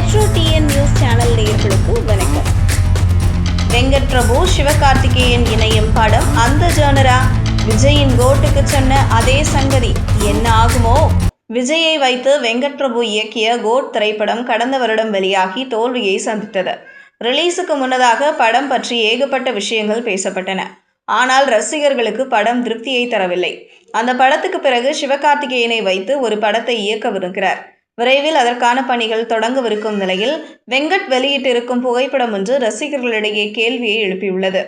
Metro TN news channel நேயர்களுக்கு வணக்கம். வெங்கட் பிரபு சிவகார்த்திகேயன் இணையும் படம் அந்த ஜானரா? விஜயின் கோட்டுக்கு சொன்ன அதே சங்கதி என்ன ஆகுமோ? விஜயை வைத்து வெங்கட் பிரபு இயக்கிய கோட் திரைப்படம் கடந்த வருடம் வெளியாகி தோல்வியை சந்தித்தது. ரிலீஸுக்கு முன்னதாக படம் பற்றி ஏகப்பட்ட விஷயங்கள் பேசப்பட்டன. ஆனால் ரசிகர்களுக்கு படம் திருப்தியை தரவில்லை. அந்த படத்துக்கு பிறகு சிவகார்த்திகேயனை வைத்து ஒரு படத்தை இயக்கவிருக்கிறார். விரைவில் அதற்கான பணிகள் தொடங்கவிருக்கும் நிலையில் வெங்கட் வெளியிட்டிருக்கும் புகைப்படம் ஒன்று ரசிகர்களிடையே கேள்வியை எழுப்பியுள்ளது.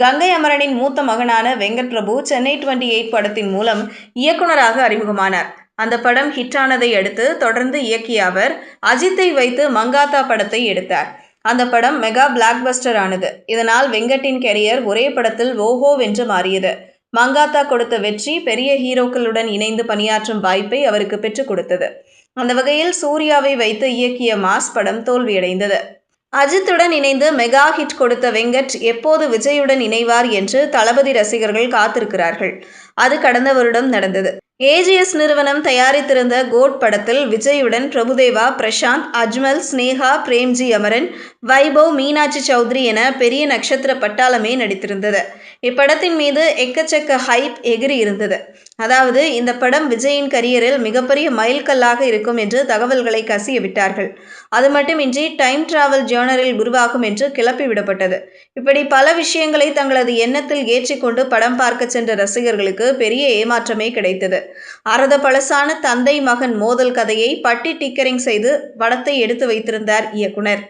கங்கை அமரனின் மூத்த மகனான வெங்கட் பிரபு சென்னை 28 படத்தின் மூலம் இயக்குனராக அறிமுகமானார். அந்த படம் ஹிட்டானதை அடுத்து தொடர்ந்து இயக்கிய அவர் அஜித்தை வைத்து மங்காத்தா படத்தை எடுத்தார். அந்த படம் மெகா பிளாக் பஸ்டர் ஆனது. இதனால் வெங்கட்டின் கெரியர் ஒரே படத்தில் ஓஹோ வென்று மாறியது. மங்காத்தா கொடுத்த வெற்றி பெரிய ஹீரோக்களுடன் இணைந்து பணியாற்றும் வாய்ப்பை அவருக்கு பெற்றுக் கொடுத்தது. அந்த வகையில் சூர்யாவை வைத்து இயக்கிய மாஸ் படம் தோல்வியடைந்தது. அஜித்துடன் இணைந்து மெகா ஹிட் கொடுத்த வெங்கட் எப்போது விஜயுடன் இணைவார் என்று தளபதி ரசிகர்கள் காத்திருக்கிறார்கள். அது கடந்த வருடம் நடந்தது. ஏஜிஎஸ் நிறுவனம் தயாரித்திருந்த கோட் படத்தில் விஜயுடன் பிரபுதேவா, பிரசாந்த், அஜ்மல், ஸ்னேகா, பிரேம்ஜி அமரன், வைபவ், மீனாட்சி சௌத்ரி என பெரிய நட்சத்திர பட்டாளமே நடித்திருந்தது. இப்படத்தின் மீது எக்கச்சக்க ஹைப் எகிரி இருந்தது. அதாவது இந்த படம் விஜயின் கரியரில் மிகப்பெரிய மைல்கல்லாக இருக்கும் என்று தகவல்களை கசிய விட்டார்கள். அது மட்டுமின்றி டைம் டிராவல் ஜேர்னரில் உருவாகும் என்று கிளப்பிவிடப்பட்டது. இப்படி பல விஷயங்களை தங்களது எண்ணத்தில் ஏற்றிக்கொண்டு படம் பார்க்க சென்ற ரசிகர்களுக்கு பெரிய ஏமாற்றமே கிடைத்தது. அரத பழசான தந்தை மகன் மோதல் கதையை பட்டி டிக்கரிங் செய்து படத்தை எடுத்து வைத்திருந்தார் இயக்குனர்.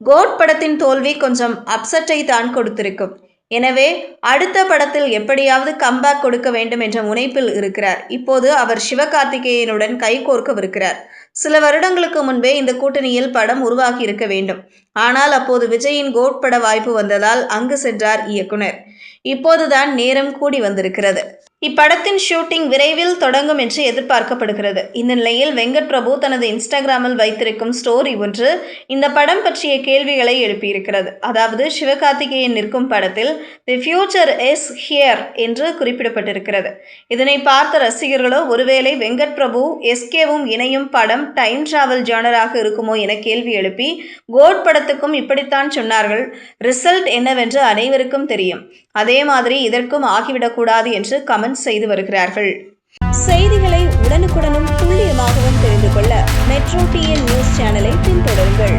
கோட் படத்தின் தோல்வி கொஞ்சம் அப்செட்டை தான் கொடுத்திருக்கும். எனவே அடுத்த படத்தில் எப்படியாவது கம்பேக் கொடுக்க வேண்டும் என்ற முனைப்பில் இருக்கிறார். இப்போது அவர் சிவகார்த்திகேயனுடன் கைகோர்க்கவிருக்கிறார். சில வருடங்களுக்கு முன்பே இந்த கூட்டணியில் படம் உருவாகி இருக்க வேண்டும். ஆனால் அப்போது விஜயின் கோட் பட வாய்ப்பு வந்ததால் அங்கு சென்றார் இயக்குனர். இப்போதுதான் நேரம் கூடி வந்திருக்கிறது. இப்படத்தின் ஷூட்டிங் விரைவில் தொடங்கும் என்று எதிர்பார்க்கப்படுகிறது. இந்த நிலையில் வெங்கட் பிரபு தனது இன்ஸ்டாகிராமில் வைத்திருக்கும் ஸ்டோரி ஒன்று இந்த படம் பற்றிய கேள்விகளை எழுப்பியிருக்கிறது. அதாவது சிவகார்த்திகேயன் நிற்கும் படத்தில் தி ஃபியூச்சர் இஸ் ஹியர் என்று குறிப்பிடப்பட்டிருக்கிறது. இதனை பார்த்த ரசிகர்களோ ஒருவேளை வெங்கட் பிரபு எஸ்கேவும் இணையும் படம் டைம் டிராவல் ஜானராக இருக்குமோ என கேள்வி எழுப்பி கோட் படத்துக்கும் இப்படித்தான் சொன்னார்கள். ரிசல்ட் என்னவென்று அனைவருக்கும் தெரியும். அதே மாதிரி இதற்கும் ஆகிவிடக்கூடாது என்று கமெண்ட் செய்து வருகிறார்கள். செய்திகளை உடனுக்குடனும் துல்லியமாகவும் தெரிந்து கொள்ள மெட்ரோ டிஎன் நியூஸ் சேனலை பின்தொடருங்கள்.